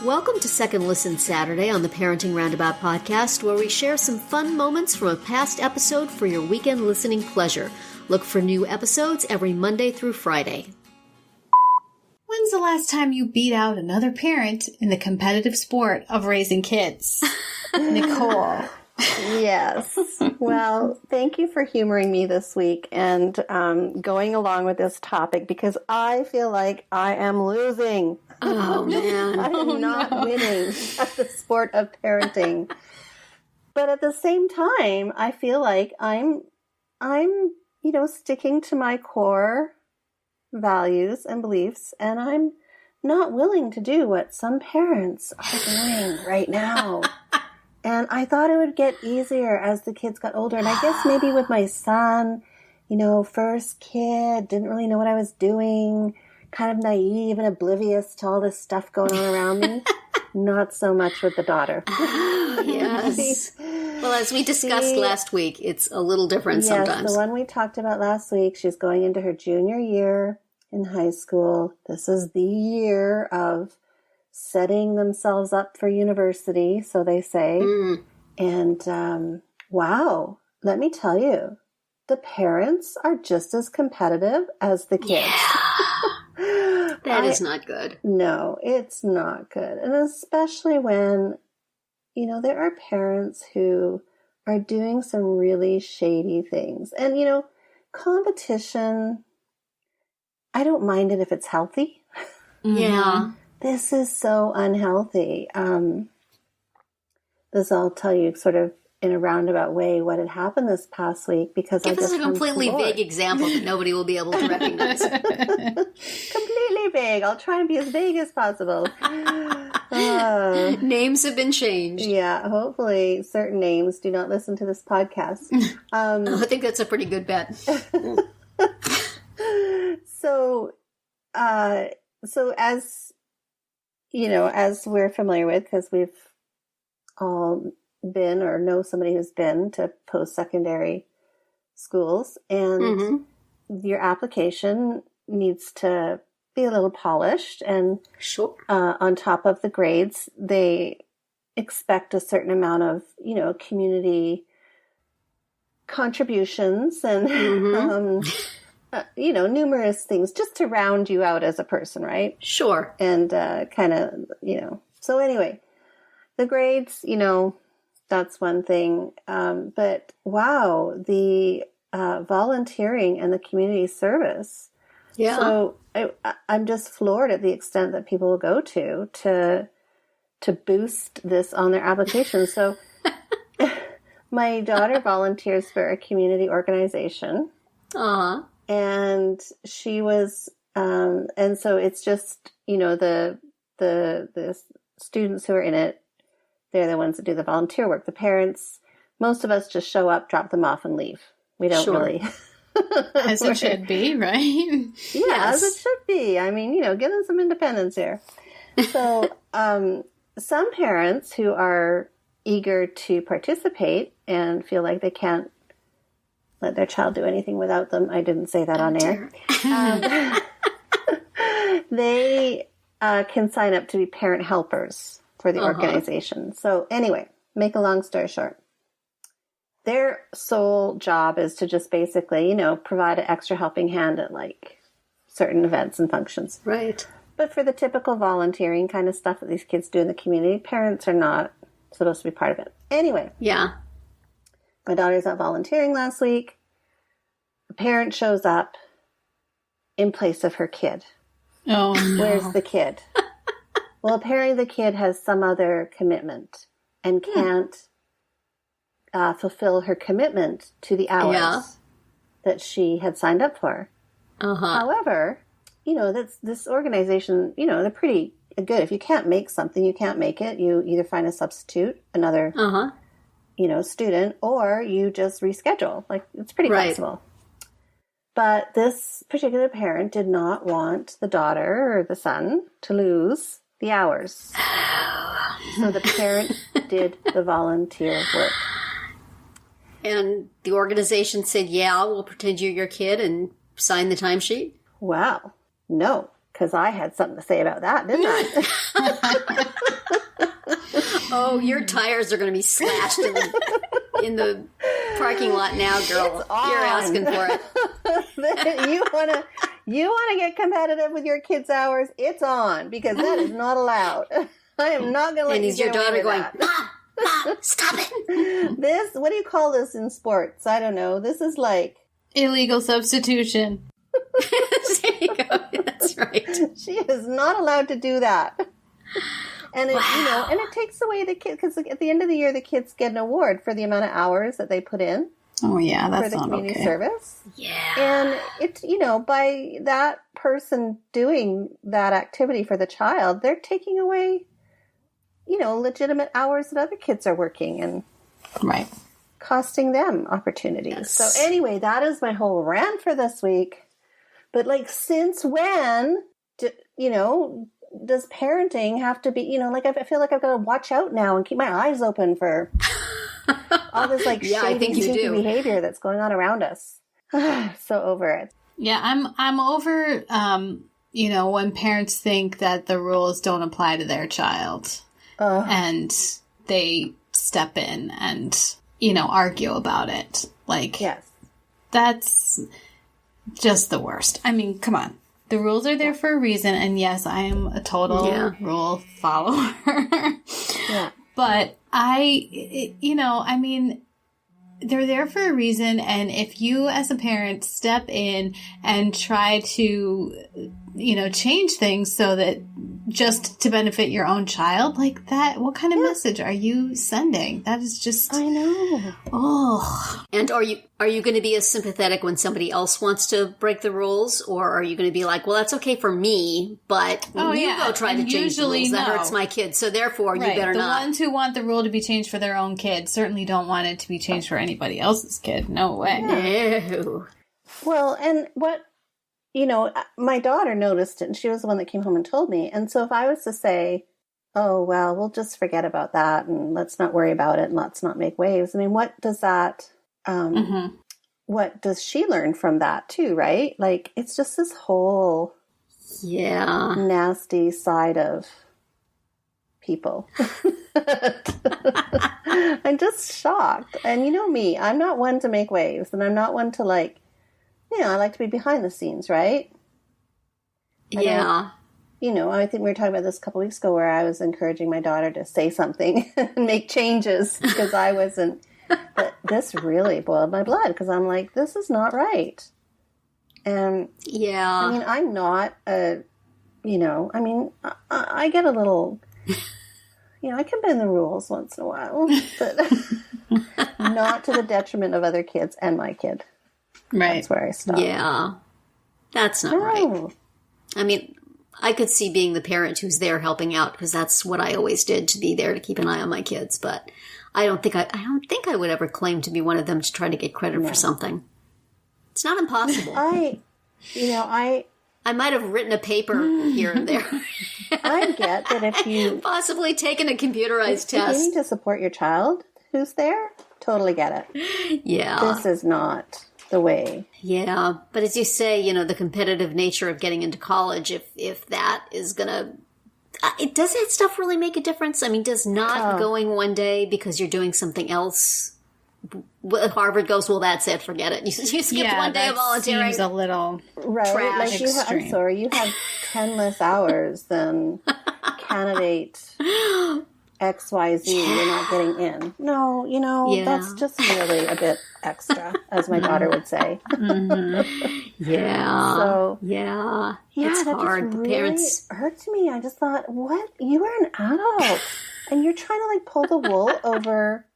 Welcome to Second Listen Saturday on the Parenting Roundabout podcast, where we share some fun moments from a past episode for your weekend listening pleasure. Look for new episodes every Monday through Friday. When's the last time you beat out another parent in the competitive sport of raising kids? Nicole. Yes. Well, thank you for humoring me this week and going along with this topic, because I feel like I am losing. Oh, man. I am not winning at the sport of parenting. But at the same time, I feel like I'm sticking to my core values and beliefs, and I'm not willing to do what some parents are doing right now. And I thought it would get easier as the kids got older. And I guess maybe with my son, first kid, didn't really know what I was doing, kind of naive and oblivious to all this stuff going on around me. Not so much with the daughter. Yes. Well, as we discussed last week, it's a little different sometimes. Yes, the one we talked about last week, she's going into her junior year in high school. This is the year of setting themselves up for university, so they say. And wow, let me tell you, the parents are just as competitive as the kids. Yeah. That is not good. No, it's not good. And especially when, there are parents who are doing some really shady things. And, competition, I don't mind it if it's healthy. Yeah. This is so unhealthy. This I'll tell you sort of in a roundabout way what had happened this past week, because Give us a completely vague example that nobody will be able to recognize. Completely vague. I'll try and be as vague as possible. Names have been changed. Yeah, hopefully certain names do not listen to this podcast. I think that's a pretty good bet. So as as we're familiar with, because we've all been or know somebody who's been to post-secondary schools, and your application needs to be a little polished, and sure. On top of the grades, they expect a certain amount of, community contributions and, numerous things just to round you out as a person, right? Sure. And kind of, so anyway, the grades, that's one thing. But wow, the volunteering and the community service. Yeah. So I'm just floored at the extent that people will go to boost this on their application. So my daughter volunteers for a community organization. Uh-huh. And she was, and so it's just, the students who are in it, they're the ones that do the volunteer work. The parents, most of us just show up, drop them off, and leave. We don't really. As it should be, right? Yeah, Yes. as it should be. I mean, give them some independence here. So some parents who are eager to participate and feel like they can't let their child do anything without them. I didn't say that on air. They can sign up to be parent helpers for the organization. So anyway, make a long story short, their sole job is to just basically, provide an extra helping hand at like certain events and functions. Right. But for the typical volunteering kind of stuff that these kids do in the community, parents are not supposed to be part of it. Anyway. Yeah. My daughter's out volunteering last week. A parent shows up in place of her kid. Oh, no. Where's the kid? Well, apparently the kid has some other commitment and can't fulfill her commitment to the hours that she had signed up for. However, this organization, they're pretty good. If you can't make something, you can't make it. You either find a substitute, another student, or you just reschedule. Like, it's pretty flexible. But this particular parent did not want the daughter or the son to lose the hours. So the parent did the volunteer work. And the organization said, yeah, we'll pretend you're your kid and sign the timesheet? Wow. No. Because I had something to say about that, didn't I? Oh, your tires are going to be slashed in the parking lot now, girl. You're asking for it. You wanna get competitive with your kids' hours? It's on, because that is not allowed. I am not going to let you get away with that. Mom, stop it. What do you call this in sports? I don't know. This is like illegal substitution. There you go. That's right. She is not allowed to do that. And it, and it takes away the kid, because at the end of the year, the kids get an award for the amount of hours that they put in. Oh yeah, that's for the not community okay. service. Yeah. And it's, by that person doing that activity for the child, they're taking away, legitimate hours that other kids are working and right, costing them opportunities. Yes. So anyway, that is my whole rant for this week. But since when, does parenting have to be, I feel like I've got to watch out now and keep my eyes open for all this shady, stinky behavior that's going on around us. So over it. Yeah, I'm over, when parents think that the rules don't apply to their child and they step in and, argue about it. Yes. That's just the worst. I mean, come on. The rules are there for a reason, and yes, I am a total rule follower. Yeah. But they're there for a reason, and if you as a parent step in and try to, change things so that just to benefit your own child, like that, what kind of message are you sending? That is just... I know. Oh. And are you going to be as sympathetic when somebody else wants to break the rules, or are you going to be like, well, that's okay for me, but you go try to change the rules. That hurts my kids, so therefore you better not. The ones who want the rule to be changed for their own kid certainly don't want it to be changed for anybody else's kid. No way. No. Well, and what, my daughter noticed it, and she was the one that came home and told me. And so if I was to say, oh, well, we'll just forget about that and let's not worry about it and let's not make waves. I mean, what does that, what does she learn from that too, right? It's just this whole nasty side of people. I'm just shocked. And me, I'm not one to make waves, and I'm not one to I like to be behind the scenes, right? Yeah. I think we were talking about this a couple weeks ago where I was encouraging my daughter to say something and make changes because I wasn't. But this really boiled my blood because I'm like, this is not right. And I'm not I get a little, I can bend the rules once in a while, but not to the detriment of other kids and my kid. Right. That's where I stop. Yeah. That's not right. I mean, I could see being the parent who's there helping out because that's what I always did, to be there to keep an eye on my kids. But I don't think I would ever claim to be one of them to try to get credit for something. It's not impossible. I might have written a paper here and there. I get that if you possibly taken a computerized test. You need to support your child who's there. Totally get it. Yeah. This is not the way. Yeah, but as you say, the competitive nature of getting into college, if that is gonna, does that stuff really make a difference? I mean, does not going one day because you're doing something else, Harvard goes, well, that's it, forget it. You skipped one day of volunteering. Seems a little right. I'm sorry, you have 10 less hours than candidate XYZ, you're not getting in. No, that's just really a bit extra, as my daughter would say. Yeah. So, it's that hard. Just The really parents hurt to me. I just thought, what? You are an adult, and you're trying to pull the wool over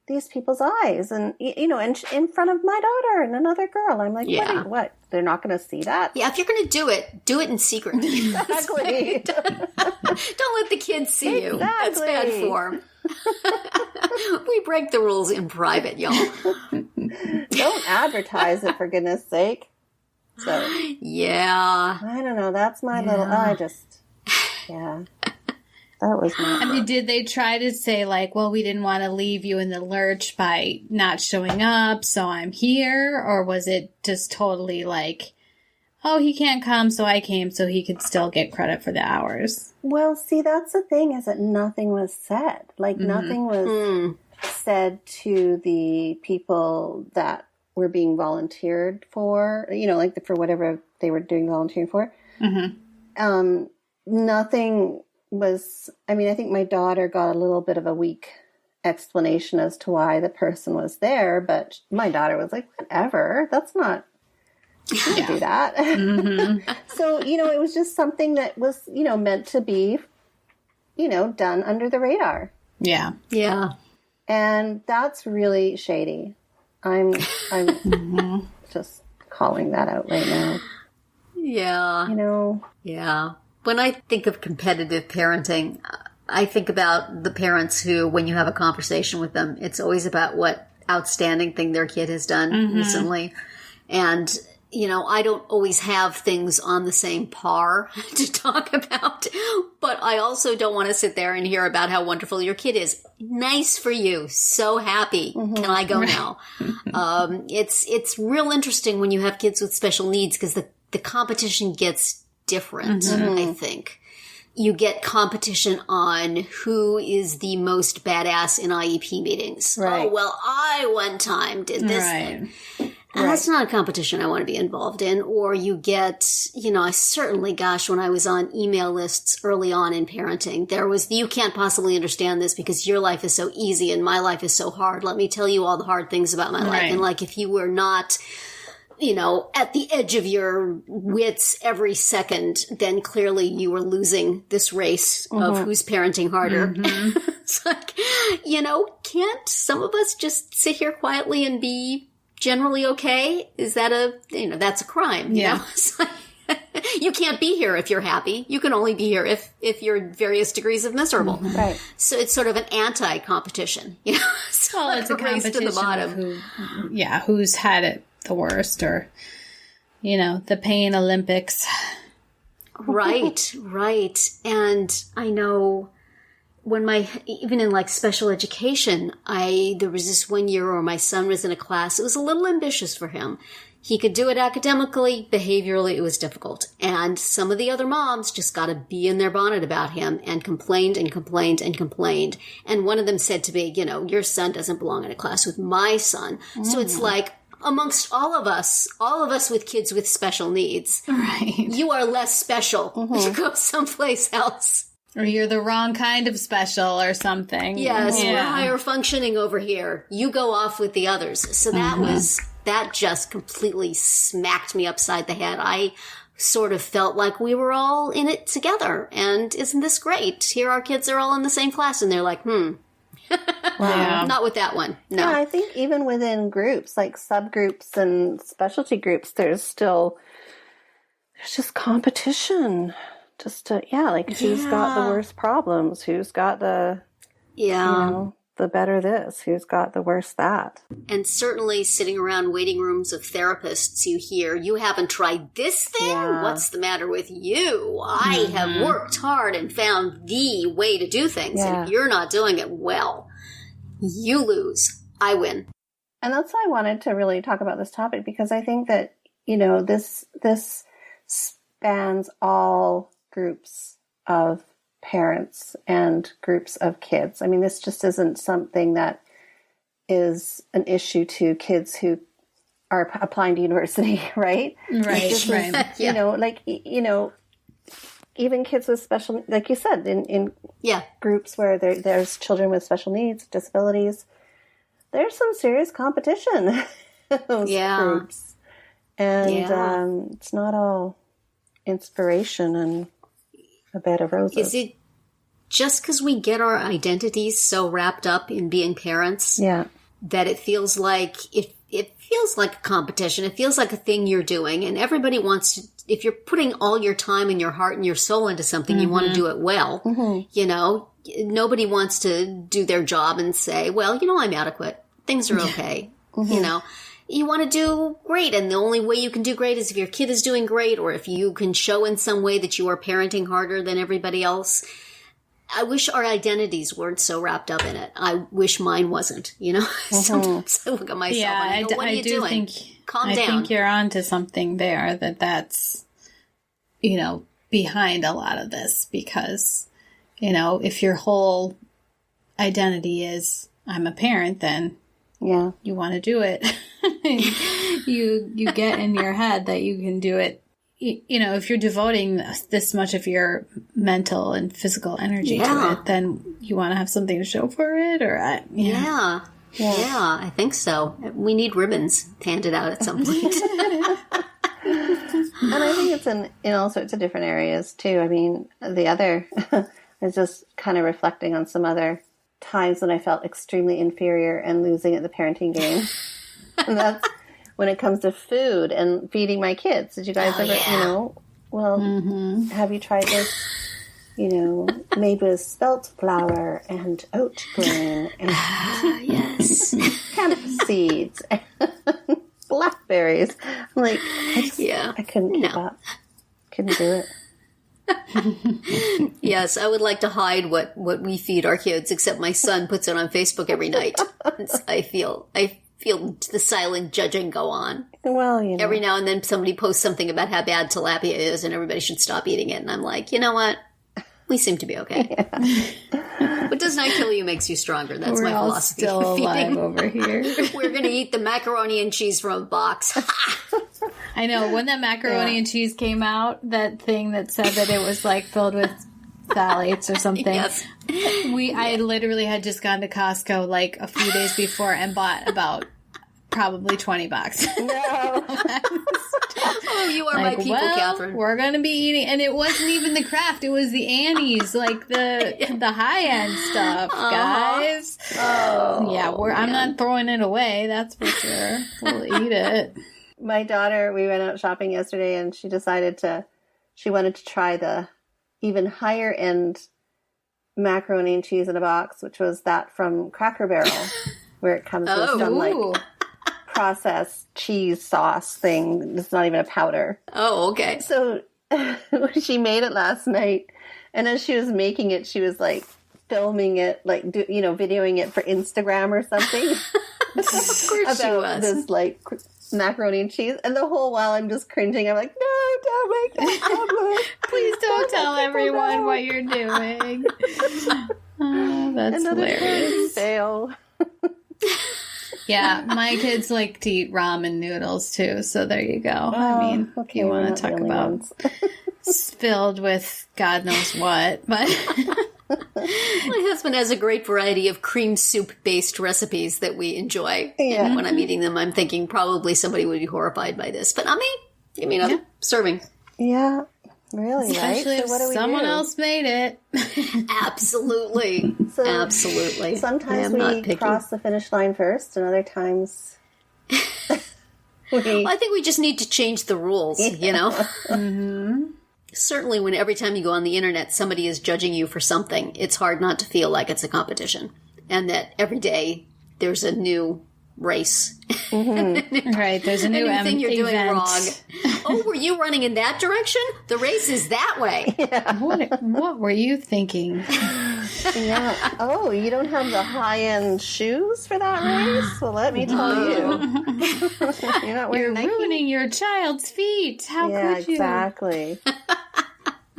these people's eyes, and in front of my daughter and another girl. I'm like, what? They're not going to see that? Yeah, if you're going to do it in secret. Exactly. Don't let the kids see you. That's bad form. We break the rules in private, y'all. Don't advertise it, for goodness sake. So yeah, I don't know. That's my little. That was my. I mean, did they try to say well, we didn't want to leave you in the lurch by not showing up, so I'm here, or was it just totally oh, he can't come, so I came so he could still get credit for the hours. Well, see, that's the thing, is that nothing was said. Like, nothing was said to the people that were being volunteered for, like for whatever they were doing volunteering for. Nothing was, I think my daughter got a little bit of a weak explanation as to why the person was there, but my daughter was like, whatever, that's not, you can't do that. So, it was just something that was, meant to be, done under the radar. Yeah. Yeah. And that's really shady. I'm just calling that out right now. Yeah. Yeah. When I think of competitive parenting, I think about the parents who, when you have a conversation with them, it's always about what outstanding thing their kid has done recently. And, I don't always have things on the same par to talk about, but I also don't want to sit there and hear about how wonderful your kid is. Nice for you. So happy. Can I go now? It's real interesting when you have kids with special needs, because the competition gets different, I think. You get competition on who is the most badass in IEP meetings. Right. Oh, well, I one time did this thing. And that's not a competition I want to be involved in. Or you get, I certainly, when I was on email lists early on in parenting, there was, you can't possibly understand this because your life is so easy and my life is so hard. Let me tell you all the hard things about my life. And like, if you were not, at the edge of your wits every second, then clearly you were losing this race of who's parenting harder. It's like, can't some of us just sit here quietly and be generally okay? Is that that's a crime? You know? It's like, you can't be here if you're happy. You can only be here if you're various degrees of miserable. Right. So it's sort of an anti-competition. So well, it's a competition to the bottom. Who's had it the worst, or the pain Olympics. Right. And I know when even in like special education, there was this one year where my son was in a class. It was a little ambitious for him. He could do it academically, behaviorally it was difficult. And some of the other moms just got a bee in their bonnet about him and complained and complained and complained. And one of them said to me, your son doesn't belong in a class with my son. So it's like, amongst all of us with kids with special needs, you are less special to go someplace else. Or you're the wrong kind of special or something. Yes, we're higher functioning over here. You go off with the others. So that just completely smacked me upside the head. I sort of felt like we were all in it together. And isn't this great? Here our kids are all in the same class and they're like, not with that one. No. Yeah, I think even within groups, like subgroups and specialty groups, there's just competition. Just to, who's got the worst problems? Who's got the, the better this? Who's got the worst that? And certainly sitting around waiting rooms of therapists, you hear, you haven't tried this thing? Yeah. What's the matter with you? I have worked hard and found the way to do things. And if you're not doing it well, you lose. I win. And that's why I wanted to really talk about this topic, because I think that, this spans all groups of parents and groups of kids. I mean, this just isn't something that is an issue to kids who are applying to university, right? Right. Even kids with special, like you said, in groups where there's children with special needs, disabilities, there's some serious competition in those groups. And it's not all inspiration and a bed of roses. Is it just because we get our identities so wrapped up in being parents that it feels like it feels like a competition? It feels like a thing you're doing, and everybody wants to. If you're putting all your time and your heart and your soul into something, you want to do it well. Nobody wants to do their job and say, well, I'm adequate. Things are okay. You want to do great, and the only way you can do great is if your kid is doing great, or if you can show in some way that you are parenting harder than everybody else. I wish our identities weren't so wrapped up in it. I wish mine wasn't, you know? Sometimes I look at myself and I go, what are you doing? Calm down. I think you're onto something there, that's, you know, behind a lot of this, because, you know, if your whole identity is I'm a parent, then you want to do it. you get in your head that you can do it. You know, if you're devoting this much of your mental and physical energy to it, then you want to have something to show for it, or Yeah, I think so. We need ribbons handed out at some point. And I think it's in all sorts of different areas too. I mean, the other is just kind of reflecting on some other times when I felt extremely inferior and losing at the parenting game. And that's when it comes to food and feeding my kids. Did you guys ever, you know, have you tried this, you know, made with spelt flour and oat grain and hemp seeds and blackberries? I'm like, I couldn't keep up. Couldn't do it. Yes, I would like to hide what we feed our kids, except my son puts it on Facebook every night. I feel the silent judging go on. Well, you know. Every now and then somebody posts something about how bad tilapia is and everybody should stop eating it. And I'm like, you know what? We seem to be okay. What does not kill you makes you stronger. That's my philosophy. We're all still alive over here. We're going to eat the macaroni and cheese from a box. I know. When that macaroni and cheese came out, that thing that said that it was like filled with phthalates or something. Yes. I literally had just gone to Costco like a few days before and bought about probably 20 bucks. No. Oh, you are my people, Catherine. We're going to be eating. And it wasn't even the Kraft. It was the Annie's, like the high-end stuff, guys. Oh, yeah, I'm not throwing it away. That's for sure. We'll eat it. My daughter, we went out shopping yesterday and she wanted to try the even higher end macaroni and cheese in a box, which was that from Cracker Barrel, where it comes with some like processed cheese sauce thing. It's not even a powder. Oh, okay. So she made it last night, and as she was making it, she was like filming it, like videoing it for Instagram or something. Of course she was. This like macaroni and cheese, and the whole while I'm just cringing. I'm like, no, don't make that public. Please don't tell everyone what you're doing. Oh, that's another hilarious. Fail. Yeah, my kids like to eat ramen noodles too, so there you go. I mean, if you want to talk about filled with God knows what, but my husband has a great variety of cream soup based recipes that we enjoy. Yeah. And when I'm eating them, I'm thinking probably somebody would be horrified by this, but not me. Give me another serving. Yeah, really, especially right? if so what do we someone do? else made it. Absolutely. Absolutely. Sometimes we cross the finish line first, and other times Well, I think we just need to change the rules, you know? Mm-hmm. Certainly when every time you go on the internet, somebody is judging you for something, it's hard not to feel like it's a competition. And that every day there's a new race. Mm-hmm. Right, there's a new thing you're doing event. wrong. Oh, were you running in that direction? The race is that way. Yeah. What were you thinking? Yeah. Oh, you don't have the high-end shoes for that race? Well, let me tell you. You're not wearing Nike? Ruining your child's feet. How could you? Exactly.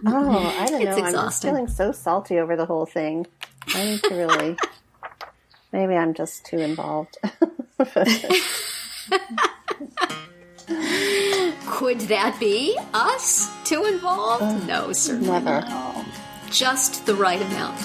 Oh, I don't know. Exhausting. I'm just feeling so salty over the whole thing. I need to really... Maybe I'm just too involved. Could that be us too involved? No, certainly Never. not. Just the right amount.